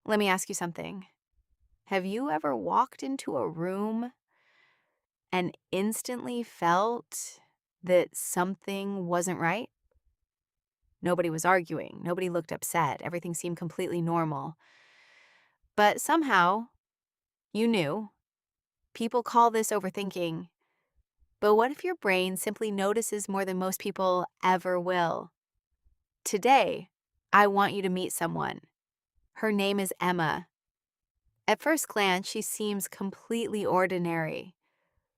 Let me ask you something. Have you ever walked into a room and instantly felt that something wasn't right? Nobody was arguing, nobody looked upset, everything seemed completely normal. But somehow, you knew. People call this overthinking. But what if your brain simply notices more than most people ever will? Today, I want you to meet someone. Her name is Emma. At first glance, she seems completely ordinary,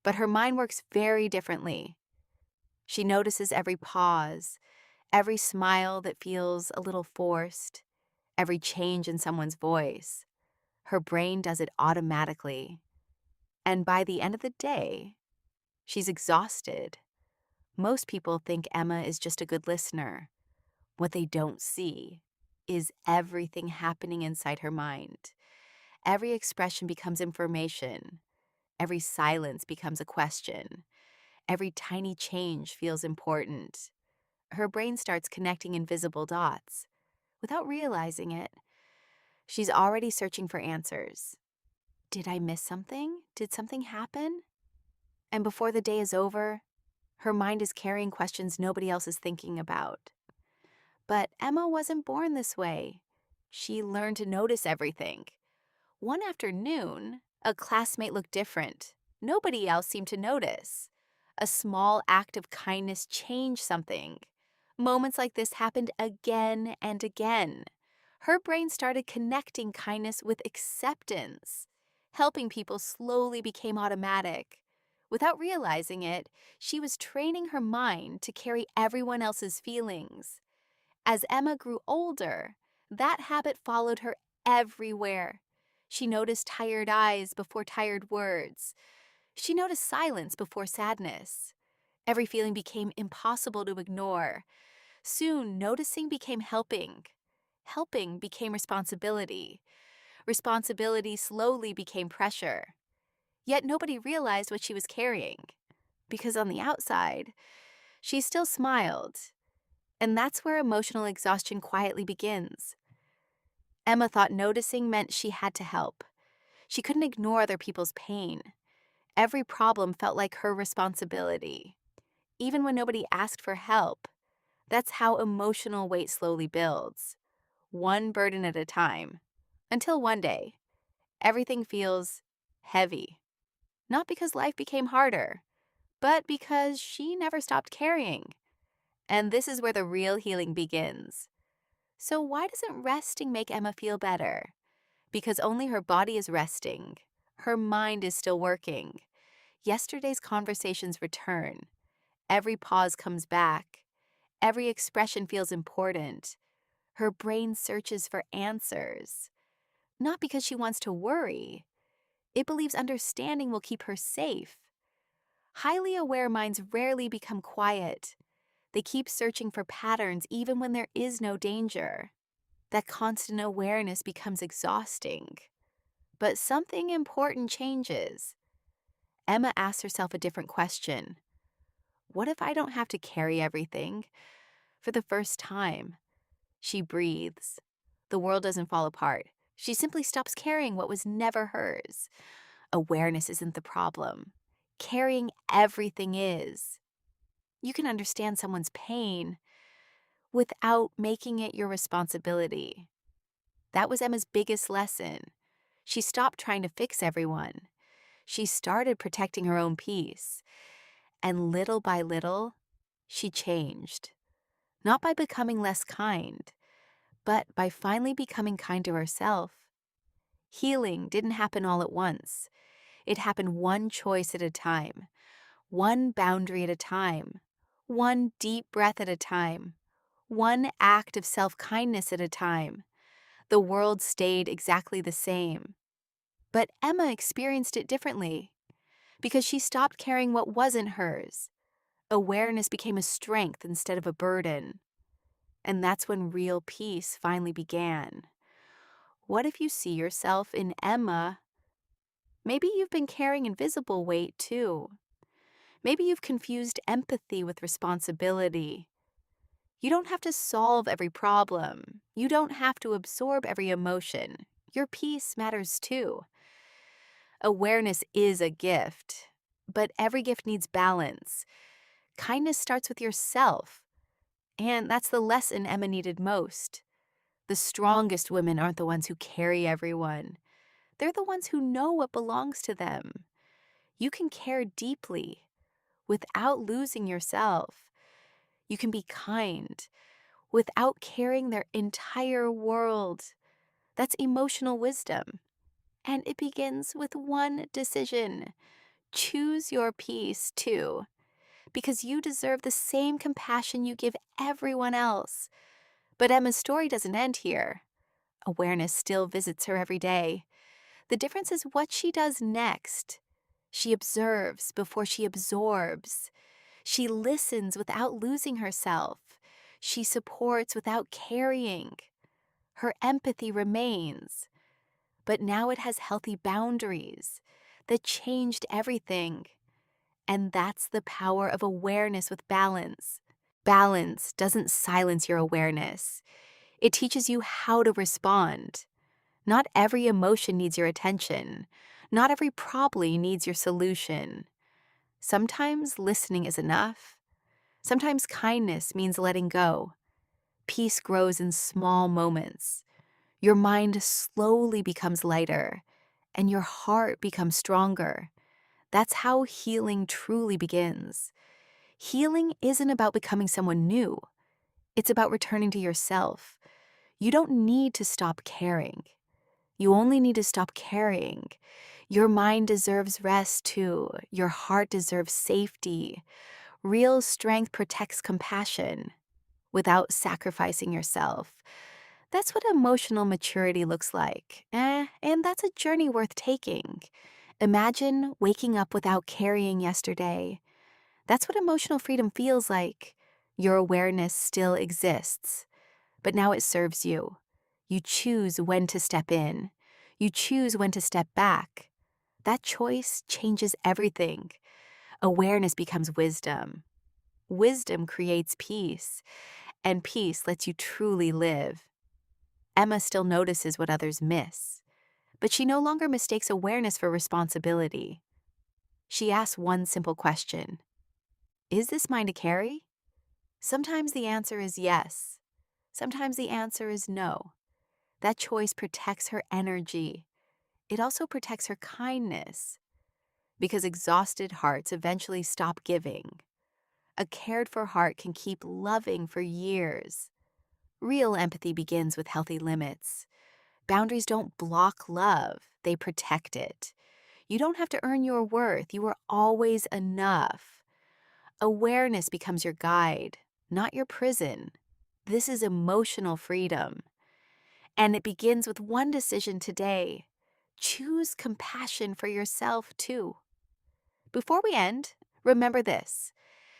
but her mind works very differently. She notices every pause, every smile that feels a little forced, every change in someone's voice. Her brain does it automatically. And by the end of the day, she's exhausted. Most people think Emma is just a good listener. What they don't see is everything happening inside her mind. Every expression becomes information. Every silence becomes a question. Every tiny change feels important. Her brain starts connecting invisible dots. Without realizing it, she's already searching for answers. Did I miss something? Did something happen? And before the day is over, her mind is carrying questions nobody else is thinking about. But Emma wasn't born this way. She learned to notice everything. One afternoon, a classmate looked different. Nobody else seemed to notice. A small act of kindness changed something. Moments like this happened again and again. Her brain started connecting kindness with acceptance. Helping people slowly became automatic. Without realizing it, she was training her mind to carry everyone else's feelings. As Emma grew older, that habit followed her everywhere. She noticed tired eyes before tired words. She noticed silence before sadness. Every feeling became impossible to ignore. Soon, noticing became helping. Helping became responsibility. Responsibility slowly became pressure. Yet nobody realized what she was carrying. Because on the outside, she still smiled. And that's where emotional exhaustion quietly begins. Emma thought noticing meant she had to help. She couldn't ignore other people's pain. Every problem felt like her responsibility. Even when nobody asked for help, that's how emotional weight slowly builds, one burden at a time. Until one day, everything feels heavy. Not because life became harder, but because she never stopped carrying. And this is where the real healing begins. So why doesn't resting make Emma feel better? Because only her body is resting. Her mind is still working. Yesterday's conversations return. Every pause comes back. Every expression feels important. Her brain searches for answers. Not because she wants to worry. It believes understanding will keep her safe. Highly aware minds rarely become quiet. They keep searching for patterns even when there is no danger. That constant awareness becomes exhausting. But something important changes. Emma asks herself a different question. What if I don't have to carry everything? For the first time, she breathes. The world doesn't fall apart. She simply stops carrying what was never hers. Awareness isn't the problem. Carrying everything is. You can understand someone's pain without making it your responsibility. That was Emma's biggest lesson. She stopped trying to fix everyone. She started protecting her own peace. And little by little, she changed. Not by becoming less kind, but by finally becoming kind to herself. Healing didn't happen all at once. It happened one choice at a time, one boundary at a time, one deep breath at a time, one act of self-kindness at a time. The world stayed exactly the same. But Emma experienced it differently because she stopped carrying what wasn't hers. Awareness became a strength instead of a burden. And that's when real peace finally began. What if you see yourself in Emma? Maybe you've been carrying invisible weight too. Maybe you've confused empathy with responsibility. You don't have to solve every problem. You don't have to absorb every emotion. Your peace matters too. Awareness is a gift, but every gift needs balance. Kindness starts with yourself, and that's the lesson Emma needed most. The strongest women aren't the ones who carry everyone. They're the ones who know what belongs to them. You can care deeply without losing yourself. You can be kind without carrying their entire world. That's emotional wisdom. And it begins with one decision. Choose your peace too, because you deserve the same compassion you give everyone else. But Emma's story doesn't end here. Awareness still visits her every day. The difference is what she does next. She observes before she absorbs. She listens without losing herself. She supports without carrying. Her empathy remains, but now it has healthy boundaries that changed everything. And that's the power of awareness with balance. Balance doesn't silence your awareness. It teaches you how to respond. Not every emotion needs your attention. Not every problem needs your solution. Sometimes listening is enough. Sometimes kindness means letting go. Peace grows in small moments. Your mind slowly becomes lighter, and your heart becomes stronger. That's how healing truly begins. Healing isn't about becoming someone new. It's about returning to yourself. You don't need to stop caring. You only need to stop carrying. Your mind deserves rest too. Your heart deserves safety. Real strength protects compassion without sacrificing yourself. That's what emotional maturity looks like. And that's a journey worth taking. Imagine waking up without carrying yesterday. That's what emotional freedom feels like. Your awareness still exists, but now it serves you. You choose when to step in. You choose when to step back. That choice changes everything. Awareness becomes wisdom. Wisdom creates peace, and peace lets you truly live. Emma still notices what others miss, but she no longer mistakes awareness for responsibility. She asks one simple question: is this mine to carry? Sometimes the answer is yes. Sometimes the answer is no. That choice protects her energy. It also protects her kindness, because exhausted hearts eventually stop giving. A cared for heart can keep loving for years. Real empathy begins with healthy limits. Boundaries don't block love, they protect it. You don't have to earn your worth. You are always enough. Awareness becomes your guide, not your prison. This is emotional freedom. And it begins with one decision today. Choose compassion for yourself, too. Before we end, remember this: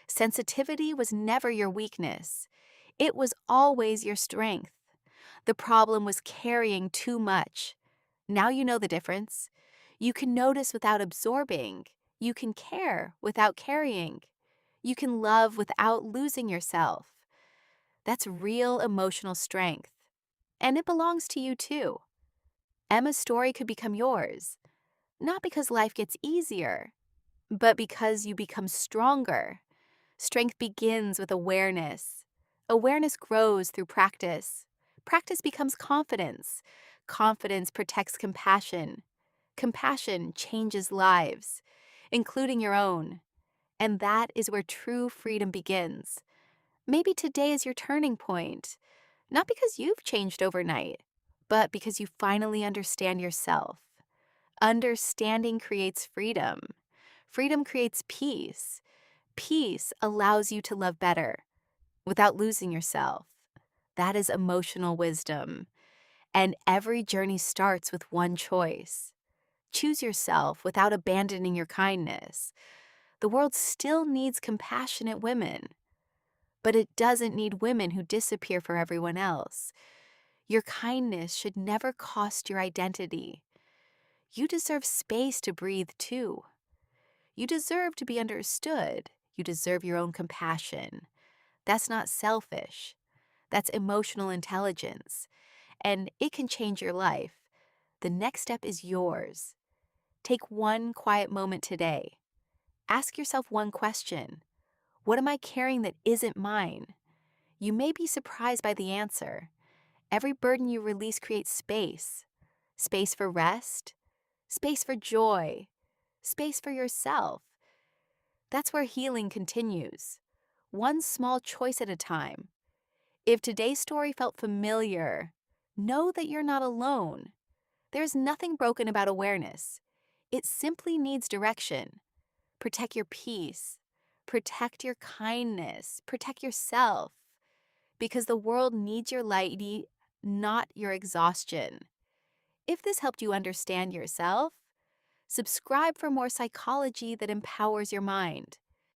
sensitivity was never your weakness, it was always your strength. The problem was carrying too much. Now you know the difference. You can notice without absorbing. You can care without carrying. You can love without losing yourself. That's real emotional strength. And it belongs to you too. Emma's story could become yours, not because life gets easier, but because you become stronger. Strength begins with awareness. Awareness grows through practice. Practice becomes confidence. Confidence protects compassion. Compassion changes lives, including your own. And that is where true freedom begins. Maybe today is your turning point, not because you've changed overnight, but because you finally understand yourself. Understanding creates freedom. Freedom creates peace. Peace allows you to love better without losing yourself. That is emotional wisdom. And every journey starts with one choice. Choose yourself without abandoning your kindness. The world still needs compassionate women, but it doesn't need women who disappear for everyone else. Your kindness should never cost your identity. You deserve space to breathe too. You deserve to be understood. You deserve your own compassion. That's not selfish. That's emotional intelligence. And it can change your life. The next step is yours. Take one quiet moment today. Ask yourself one question. What am I carrying that isn't mine? You may be surprised by the answer. Every burden you release creates space. Space for rest, space for joy, space for yourself. That's where healing continues, one small choice at a time. If today's story felt familiar, know that you're not alone. There's nothing broken about awareness. It simply needs direction. Protect your peace. Protect your kindness. Protect yourself. Because the world needs your light, not your exhaustion. If this helped you understand yourself, subscribe for more psychology that empowers your mind.